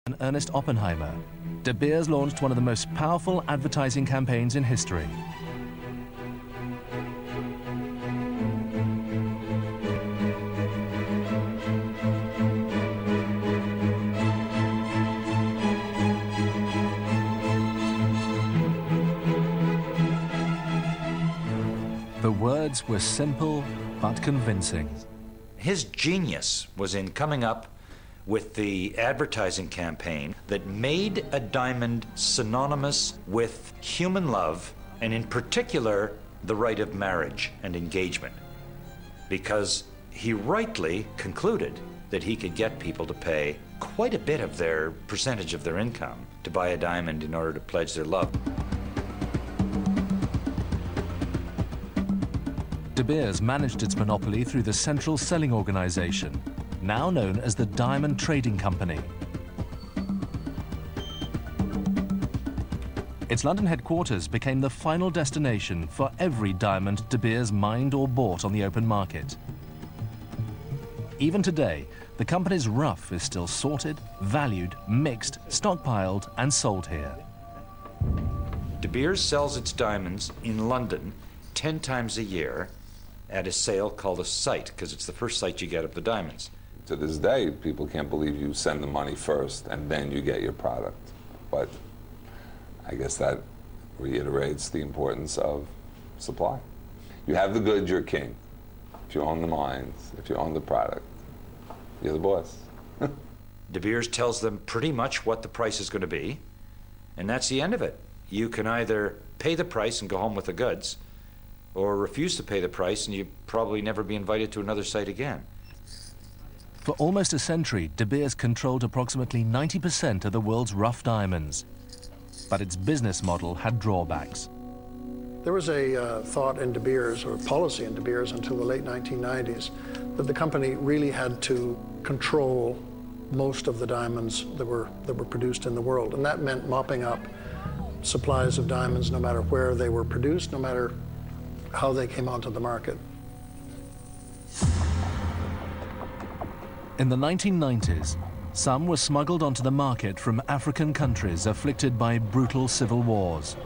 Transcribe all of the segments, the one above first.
and Ernest Oppenheimer, De Beers launched one of the most powerful advertising campaigns in history. The words were simple but convincing. His genius was in coming up with the advertising campaign that made a diamond synonymous with human love, and in particular, the rite of marriage and engagement. Because he rightly concluded that he could get people to pay quite a bit of their percentage of their income to buy a diamond in order to pledge their love. De Beers managed its monopoly through the Central Selling Organization, now known as the Diamond Trading Company. Its London headquarters became the final destination for every diamond De Beers mined or bought on the open market. Even today, the company's rough is still sorted, valued, mixed, stockpiled, and sold here. De Beers sells its diamonds in London 10 times a year at a sale called a sight, because it's the first sight you get of the diamonds. To this day, people can't believe you send the money first and then you get your product. But I guess that reiterates the importance of supply. You have the goods, you're king. If you own the mines, if you own the product, you're the boss. De Beers tells them pretty much what the price is going to be, and that's the end of it. You can either pay the price and go home with the goods, or refuse to pay the price and you'd probably never be invited to another site again. For almost a century, De Beers controlled approximately 90% of the world's rough diamonds. But its business model had drawbacks. There was a thought in De Beers, or policy in De Beers until the late 1990s, that the company really had to control most of the diamonds that were produced in the world. And that meant mopping up supplies of diamonds no matter where they were produced, no matter how they came onto the market. In the 1990s, some were smuggled onto the market from African countries afflicted by brutal civil wars.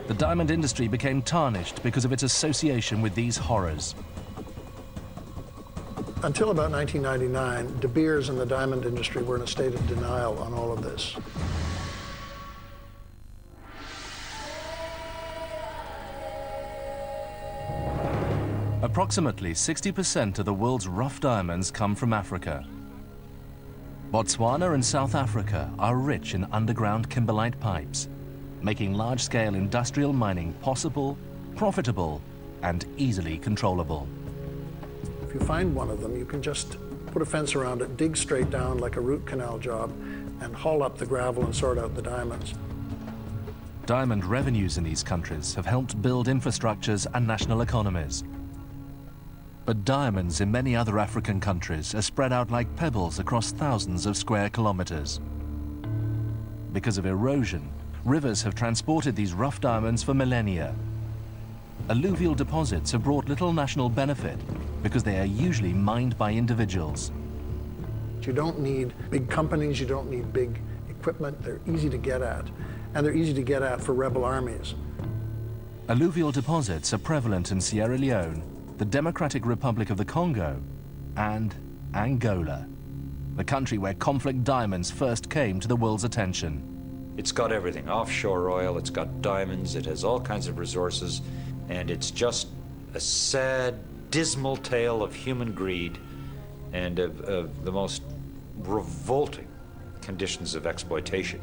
The diamond industry became tarnished because of its association with these horrors. Until about 1999, De Beers and the diamond industry were in a state of denial on all of this. Approximately 60% of the world's rough diamonds come from Africa. Botswana and South Africa are rich in underground kimberlite pipes, making large-scale industrial mining possible, profitable, and easily controllable. If you find one of them, you can just put a fence around it, dig straight down like a root canal job, and haul up the gravel and sort out the diamonds. Diamond revenues in these countries have helped build infrastructures and national economies. But diamonds in many other African countries are spread out like pebbles across thousands of square kilometers. Because of erosion, rivers have transported these rough diamonds for millennia. Alluvial deposits have brought little national benefit because they are usually mined by individuals. You don't need big companies, you don't need big equipment. They're easy to get at, and they're easy to get at for rebel armies. Alluvial deposits are prevalent in Sierra Leone, the Democratic Republic of the Congo, and Angola, the country where conflict diamonds first came to the world's attention. It's got everything, offshore oil, it's got diamonds, it has all kinds of resources, and it's just a sad, dismal tale of human greed and of the most revolting conditions of exploitation.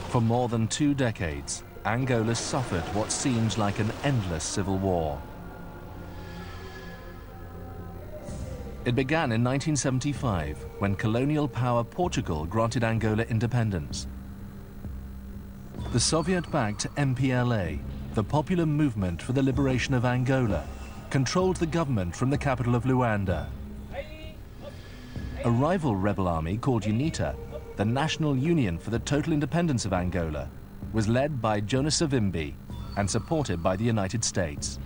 For more than 2 decades, Angola suffered what seems like an endless civil war. It began in 1975, when colonial power Portugal granted Angola independence. The Soviet-backed MPLA, the Popular Movement for the Liberation of Angola, controlled the government from the capital of Luanda. A rival rebel army called UNITA, the National Union for the Total Independence of Angola, was led by Jonas Savimbi and supported by the United States.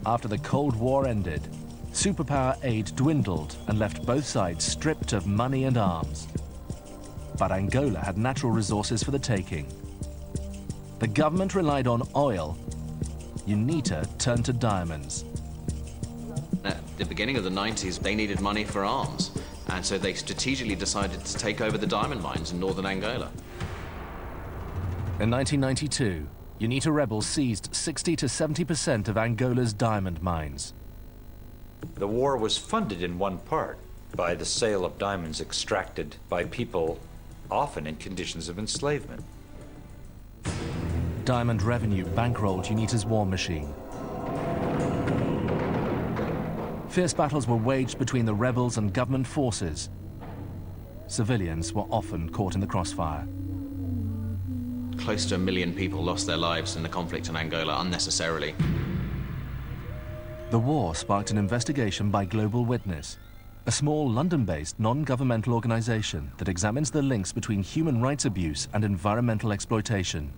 after the Cold War ended, superpower aid dwindled and left both sides stripped of money and arms. But Angola had natural resources for the taking. The government relied on oil. UNITA turned to diamonds. At the beginning of the 90s, they needed money for arms, and so they strategically decided to take over the diamond mines in northern Angola. In 1992, UNITA rebels seized 60 to 70% of Angola's diamond mines. The war was funded in one part by the sale of diamonds extracted by people often in conditions of enslavement. Diamond revenue bankrolled UNITA's war machine. Fierce battles were waged between the rebels and government forces. Civilians were often caught in the crossfire. Close to 1 million people lost their lives in the conflict in Angola unnecessarily. The war sparked an investigation by Global Witness, a small London-based non-governmental organization that examines the links between human rights abuse and environmental exploitation.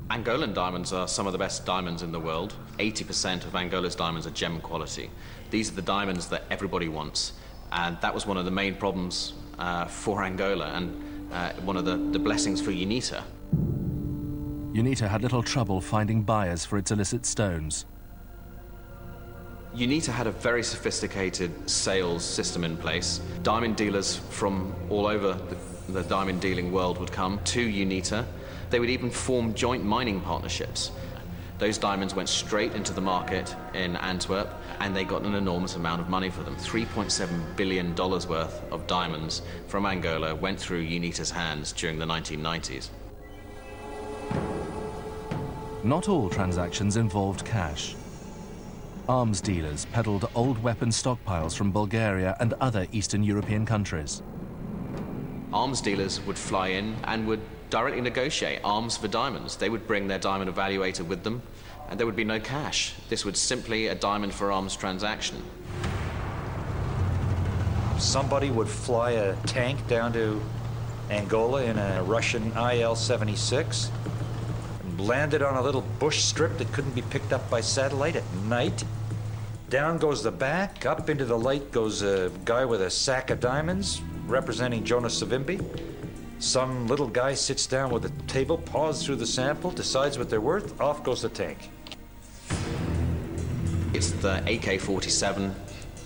Angolan diamonds are some of the best diamonds in the world. 80% of Angola's diamonds are gem quality. These are the diamonds that everybody wants, and that was one of the main problems for Angola, and one of the blessings for UNITA. UNITA had little trouble finding buyers for its illicit stones. UNITA had a very sophisticated sales system in place. Diamond dealers from all over the diamond dealing world would come to UNITA. They would even form joint mining partnerships. Those diamonds went straight into the market in Antwerp, and they got an enormous amount of money for them. $3.7 billion worth of diamonds from Angola went through UNITA's hands during the 1990s. Not all transactions involved cash. Arms dealers peddled old weapon stockpiles from Bulgaria and other Eastern European countries. Arms dealers would fly in and would directly negotiate arms for diamonds. They would bring their diamond evaluator with them, and there would be no cash. This was simply a diamond for arms transaction. Somebody would fly a tank down to Angola in a Russian IL-76 and land it on a little bush strip that couldn't be picked up by satellite at night. Down goes the back, up into the light goes a guy with a sack of diamonds representing Jonas Savimbi. Some little guy sits down with a table, paws through the sample, decides what they're worth, off goes the tank. It's the AK-47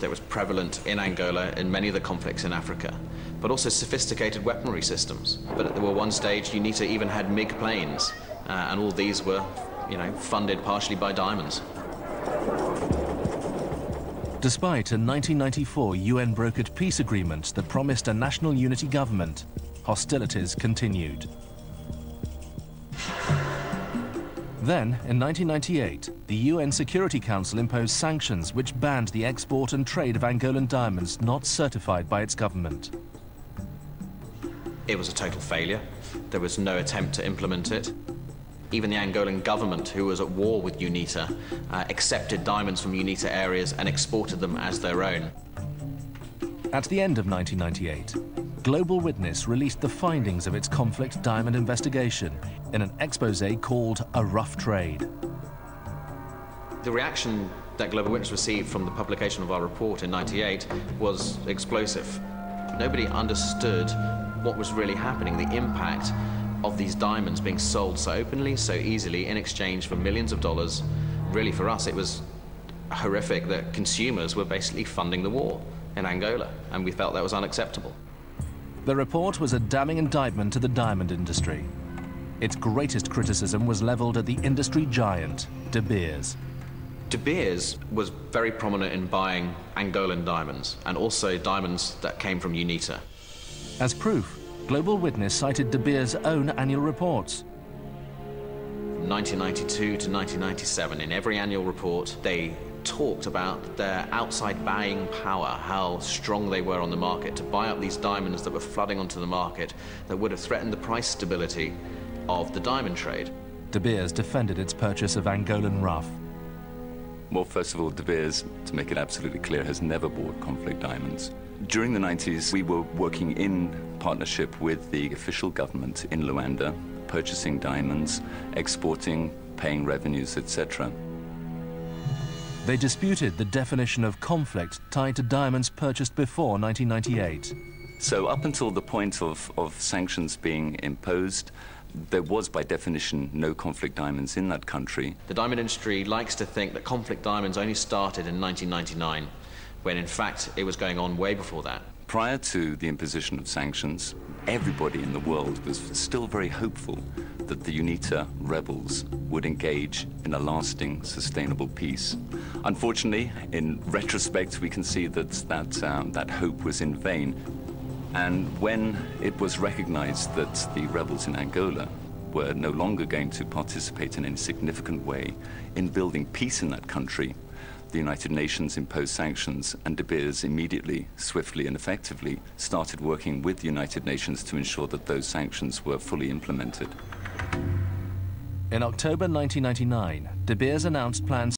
that was prevalent in Angola in many of the conflicts in Africa, but also sophisticated weaponry systems. But at one stage, UNITA even had MiG planes, and all these were, funded partially by diamonds. Despite a 1994 UN-brokered peace agreement that promised a national unity government, hostilities continued. Then, in 1998, the UN Security Council imposed sanctions which banned the export and trade of Angolan diamonds not certified by its government. It was a total failure. There was no attempt to implement it. Even the Angolan government, who was at war with UNITA, accepted diamonds from UNITA areas and exported them as their own. At the end of 1998, Global Witness released the findings of its conflict diamond investigation in an exposé called A Rough Trade. The reaction that Global Witness received from the publication of our report in '98 was explosive. Nobody understood what was really happening, the impact of these diamonds being sold so openly, so easily, in exchange for millions of dollars. Really, for us, it was horrific that consumers were basically funding the war in Angola, and we felt that was unacceptable. The report was a damning indictment to the diamond industry. Its greatest criticism was leveled at the industry giant, De Beers. De Beers was very prominent in buying Angolan diamonds, and also diamonds that came from UNITA. As proof, Global Witness cited De Beers' own annual reports. From 1992 to 1997, in every annual report, they talked about their outside buying power, how strong they were on the market to buy up these diamonds that were flooding onto the market that would have threatened the price stability of the diamond trade. De Beers defended its purchase of Angolan rough. Well, first of all, De Beers, to make it absolutely clear, has never bought conflict diamonds. During the 90s, we were working in partnership with the official government in Luanda, purchasing diamonds, exporting, paying revenues, etc. They disputed the definition of conflict tied to diamonds purchased before 1998. So up until the point of sanctions being imposed, there was by definition no conflict diamonds in that country. The diamond industry likes to think that conflict diamonds only started in 1999, when in fact it was going on way before that. Prior to the imposition of sanctions, everybody in the world was still very hopeful that the UNITA rebels would engage in a lasting, sustainable peace. Unfortunately, in retrospect, we can see that that hope was in vain. And when it was recognized that the rebels in Angola were no longer going to participate in any significant way in building peace in that country, the United Nations imposed sanctions, and De Beers immediately, swiftly and effectively started working with the United Nations to ensure that those sanctions were fully implemented. In October 1999, De Beers announced plans